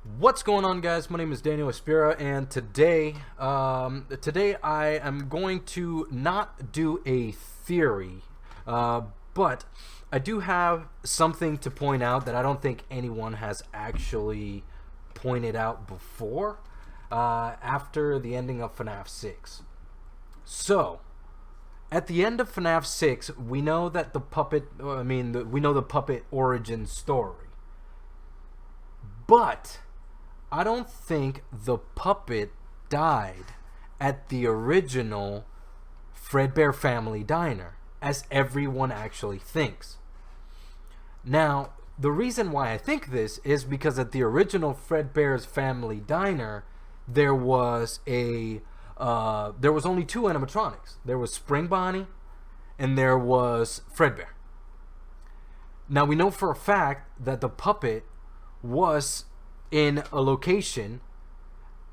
What's going on, guys? My name is Daniel Espira, and today I am going to not do a theory, but I do have something to point out that I don't think anyone has actually pointed out before after the ending of FNaF 6. So, at the end of FNaF 6, we know that the puppet, we know the puppet origin story. But I don't think the puppet died at the original Fredbear Family Diner, as everyone actually thinks. Now, the reason why I think this is because at the original Fredbear's Family Diner, there was only two animatronics. There was Spring Bonnie, and there was Fredbear. Now, we know for a fact that the puppet was in a location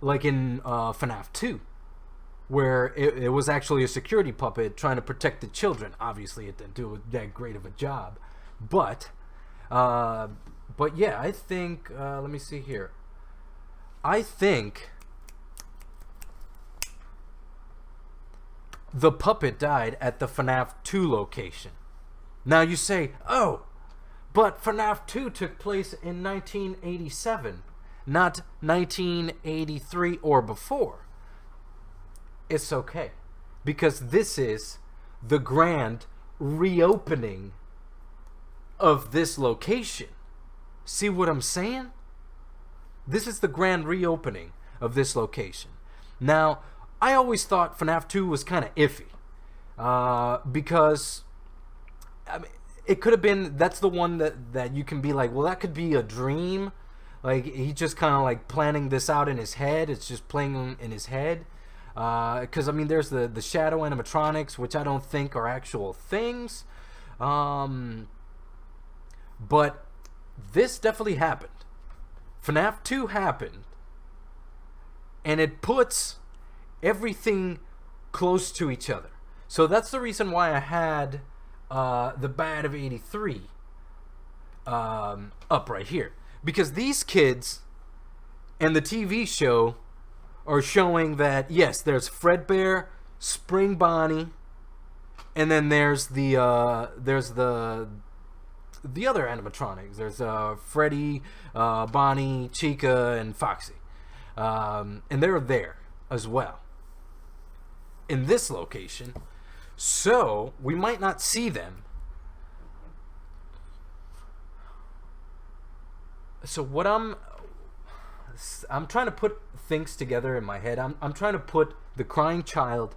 like in FNaF 2, where it was actually a security puppet trying to protect the children. Obviously, it didn't do that great of a job, but yeah, I think let me see here. I think the puppet died at the FNaF 2 location. Now you say, oh, but FNaF 2 took place in 1987, not 1983 or before. It's okay, because this is the grand reopening of this location. See what I'm saying? This is the grand reopening of this location. Now, I always thought FNaF 2 was kind of iffy, because it could have been, that's the one that you can be like, well, that could be a dream. Like, he just kind of like planning this out in his head. It's just playing in his head. Because, there's the shadow animatronics, which I don't think are actual things. But this definitely happened. FNaF 2 happened. And it puts everything close to each other. So that's the reason why I had the Bad of 83 up right here, because these kids and the TV show are showing that yes, there's Fredbear, Spring Bonnie, and then there's the other animatronics. There's Freddy, Bonnie, Chica, and Foxy, and they're there as well in this location. So we might not see them. So what I'm trying to put things together in my head. I'm trying to put the crying child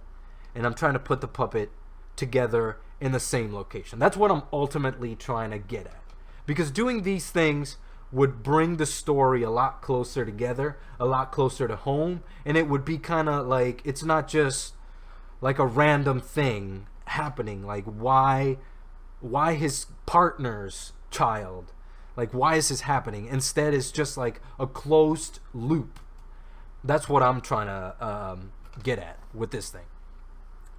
and I'm trying to put the puppet together in the same location. That's what I'm ultimately trying to get at. Because doing these things would bring the story a lot closer together, a lot closer to home, and it would be kind of like, it's not just like a random thing happening, like why his partner's child, like why is this happening? Instead, it's just like a closed loop. That's what I'm trying to get at with this thing.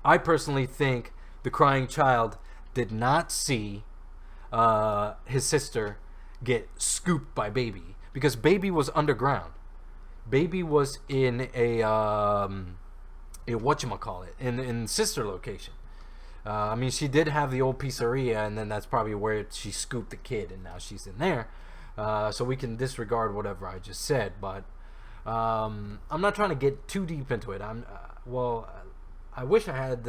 I personally think the crying child did not see his sister get scooped by Baby, because Baby was underground. Baby was in a whatchamacallit, in sister location. She did have the old pizzeria, and then that's probably where she scooped the kid, and now she's in there. So we can disregard whatever I just said, but I'm not trying to get too deep into it. I wish I had,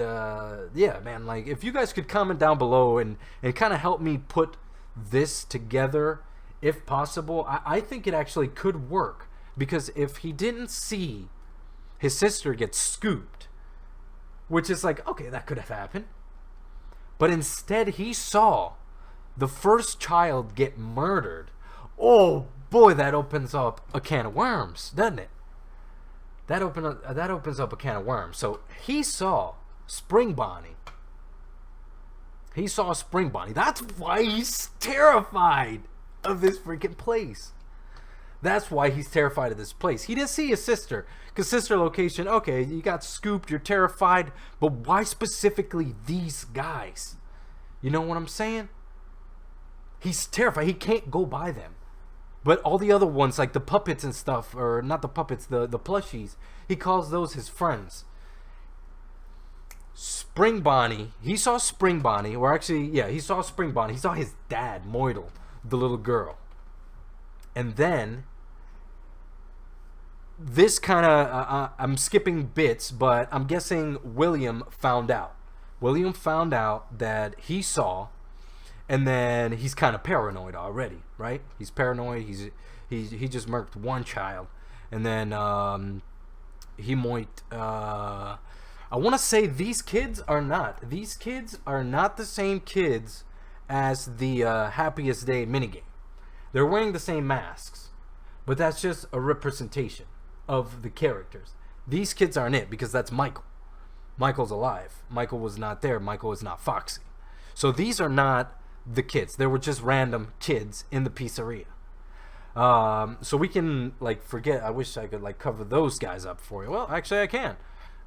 like, if you guys could comment down below and kind of help me put this together, if possible. I think it actually could work, because if he didn't see his sister gets scooped, which is like, okay, that could have happened, but instead he saw the first child get murdered. Oh boy, that opens up a can of worms, doesn't it? That opens up a can of worms. So he saw Spring Bonnie. That's why he's terrified of this freaking place. That's why he's terrified of this place. He didn't see his sister, because sister location, okay, you got scooped, you're terrified, but why specifically these guys? You know what I'm saying? He's terrified. He can't go by them. But all the other ones, like the puppets and stuff, or not the puppets, the plushies, he calls those his friends. Spring Bonnie, he saw Spring Bonnie, or actually, yeah, he saw Spring Bonnie. He saw his dad, Moidle, the little girl. And then, this kind of, I'm skipping bits, but I'm guessing William found out. William found out that he saw, and then he's kind of paranoid already, right? He's paranoid. He just murked one child, and then he might. I want to say these kids are not the same kids as the Happiest Day minigame. They're wearing the same masks, but that's just a representation of the characters. These kids aren't it, because that's Michael. Michael's alive. Michael was not there. Michael is not Foxy. So these are not the kids. They were just random kids in the pizzeria. So we can like forget. I wish I could like cover those guys up for you. Well, actually I can.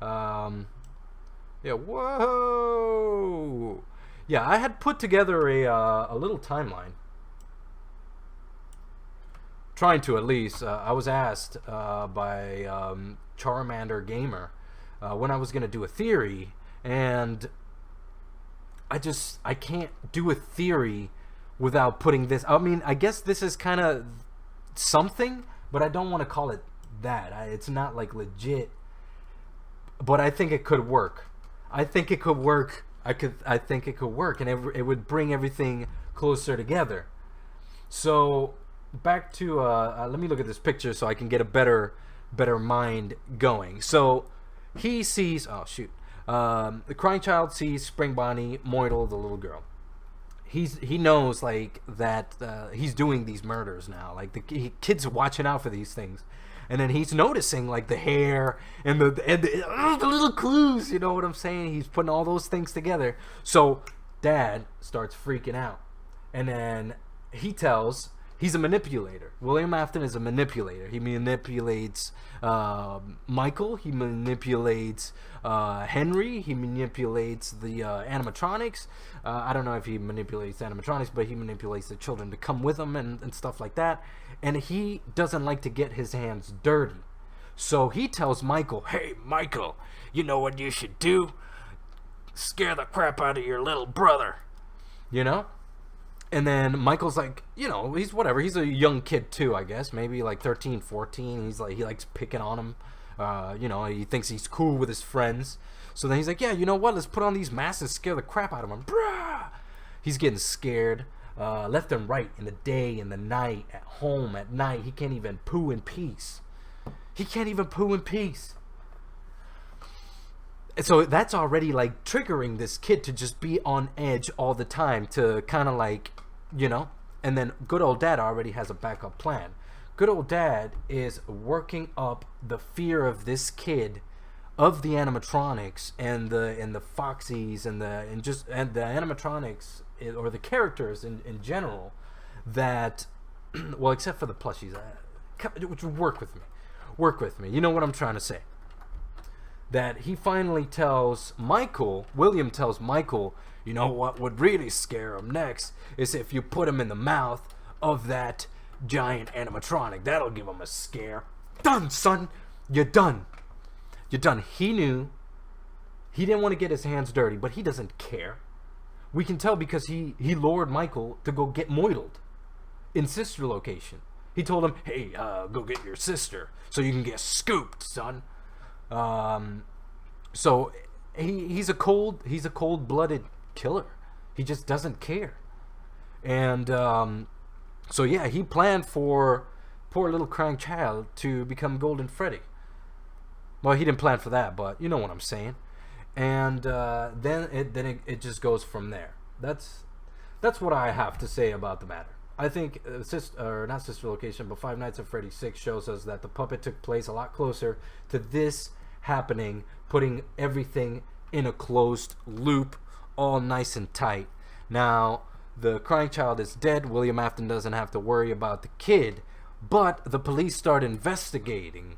Yeah. Whoa. Yeah, I had put together a little timeline. Trying to, at least. I was asked by Charmander Gamer when I was going to do a theory, and I can't do a theory without putting this. I mean, I guess this is kind of something, but I don't want to call it that. It's not like legit, but I think it could work. I think it could work. I think it could work, and it would bring everything closer together. So back to let me look at this picture so I can get a better mind going. So he sees, oh shoot, the crying child sees Spring Bonnie, Moidle, the little girl. He knows like that he's doing these murders now. Like the kid's watching out for these things, and then he's noticing like the hair and the little clues. You know what I'm saying? He's putting all those things together. So Dad starts freaking out, and then he tells. He's a manipulator. William Afton is a manipulator. He manipulates Michael. He manipulates Henry. He manipulates the animatronics. I don't know if he manipulates animatronics, but he manipulates the children to come with him and stuff like that. And he doesn't like to get his hands dirty. So he tells Michael, "Hey, Michael, you know what you should do? Scare the crap out of your little brother." You know? And then Michael's like, you know, he's whatever. He's a young kid too, I guess. Maybe like 13, 14. He's like, he likes picking on him. You know, he thinks he's cool with his friends. So then he's like, yeah, you know what? Let's put on these masks and scare the crap out of him. Brah! He's getting scared left and right, in the day, in the night, at home, at night. He can't even poo in peace. He can't even poo in peace. So that's already like triggering this kid to just be on edge all the time, to kind of like, you know. And then good old Dad already has a backup plan. Good old Dad is working up the fear of this kid, of the animatronics and the Foxies and the animatronics, or the characters in general, that well, except for the plushies, which work with me. You know what I'm trying to say. That he finally tells Michael, William tells Michael, you know what would really scare him next is if you put him in the mouth of that giant animatronic. That'll give him a scare. Done, son. You're done. You're done. He knew. He didn't want to get his hands dirty, but he doesn't care. We can tell because he lured Michael to go get Moidled in sister location. He told him, hey, go get your sister so you can get scooped, son. So he's a cold-blooded killer. He just doesn't care. And so yeah, he planned for poor little crying child to become Golden Freddy. Well, he didn't plan for that, but you know what I'm saying. And then it just goes from there. That's what I have to say about the matter. I think not Sister Location, but Five Nights at Freddy's 6 shows us that the puppet took place a lot closer to this happening, putting everything in a closed loop, all nice and tight. Now, the crying child is dead. William Afton doesn't have to worry about the kid, but the police start investigating.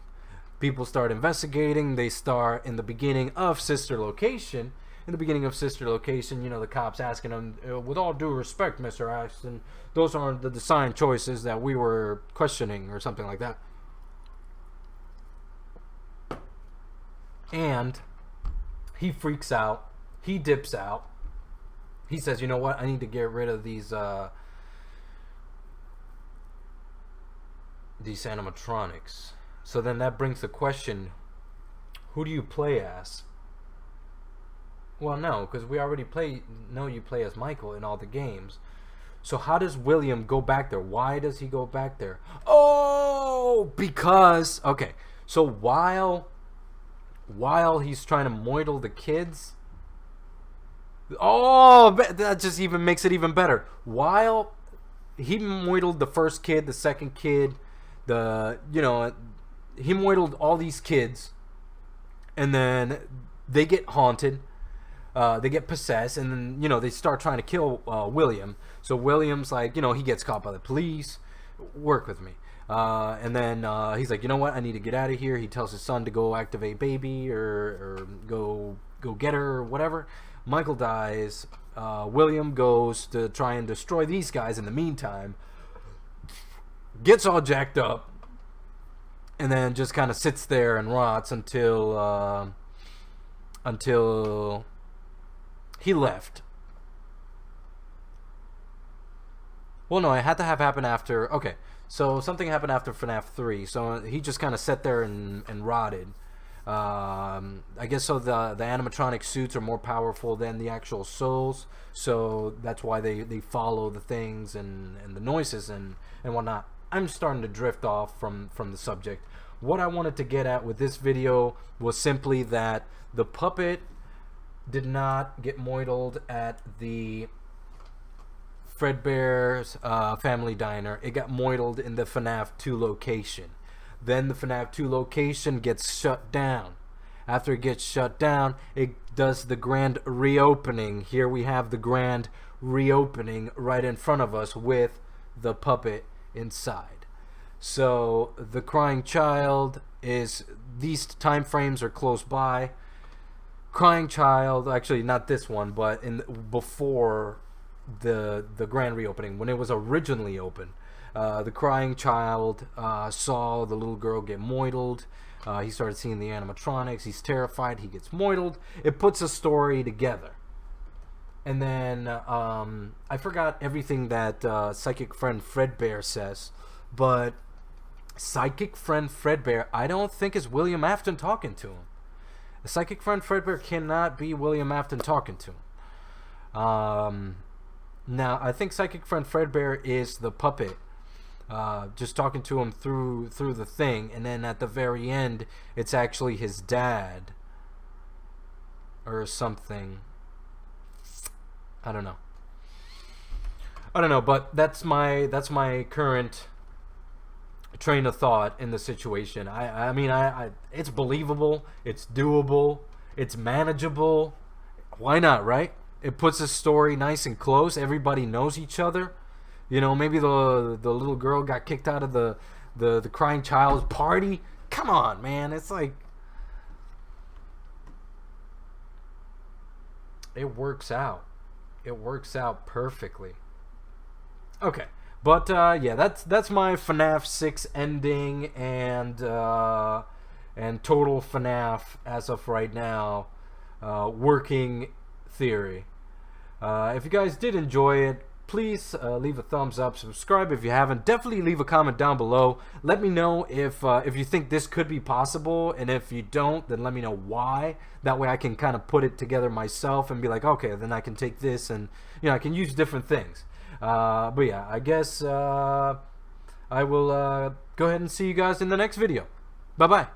People start investigating. They start in the beginning of Sister Location, in the beginning of Sister Location, you know, the cops asking him, with all due respect, Mr. Ashton, those aren't the design choices that we were questioning, or something like that. And he freaks out. He dips out. He says, you know what, I need to get rid of these animatronics. So then that brings the question, who do you play as? Well, no, because we already know you play as Michael in all the games. So how does William go back there? Why does he go back there? Oh, because, okay, so while he's trying to moidle the kids, oh, that just even makes it even better. While he moidled the first kid, the second kid, he moidled all these kids, and then they get haunted, they get possessed, and then, you know, they start trying to kill William. So William's like, you know, he gets caught by the police. Work with me. And then he's like, you know what, I need to get out of here. He tells his son to go activate baby, or go get her, or whatever. Michael dies. William goes to try and destroy these guys in the meantime. Gets all jacked up. And then just kind of sits there and rots until he left. Well, no, it had to have happened after. Okay, so something happened after FNaF 3. So he just kind of sat there and rotted. I guess so the animatronic suits are more powerful than the actual souls, so that's why they follow the things and the noises and whatnot. I'm starting to drift off from the subject. What I wanted to get at with this video was simply that the puppet did not get moidled at the Fredbear's Family Diner. It got moidled in the FNaF 2 location. Then the FNaF 2 location gets shut down. After it gets shut down, it does the grand reopening. Here we have the grand reopening right in front of us with the puppet inside. So the crying child is, these time frames are close by. Crying child, actually not this one, but before the grand reopening, when it was originally open. The crying child saw the little girl get moidled. He started seeing the animatronics. He's terrified. He gets moidled. It puts a story together. And then I forgot everything that Psychic Friend Fredbear says, but Psychic Friend Fredbear, I don't think is William Afton talking to him. The Psychic Friend Fredbear cannot be William Afton talking to him. Now, I think Psychic Friend Fredbear is the puppet, just talking to him through the thing, and then at the very end, it's actually his dad or something. I don't know, but that's my current train of thought in the situation. I mean, it's believable, it's doable, it's manageable. Why not, right? It puts the story nice and close. Everybody knows each other. You know, maybe the little girl got kicked out of the crying child's party. Come on, man. It's like, it works out. It works out perfectly. Okay, but yeah, that's my FNaF 6 ending and total FNaF as of right now, working theory. If you guys did enjoy it, please leave a thumbs up, subscribe if you haven't. Definitely leave a comment down below. Let me know if you think this could be possible, and if you don't, then let me know why. That way I can kind of put it together myself and be like, okay, then I can take this and, you know, I can use different things. But yeah, I guess I will go ahead and see you guys in the next video. Bye-bye.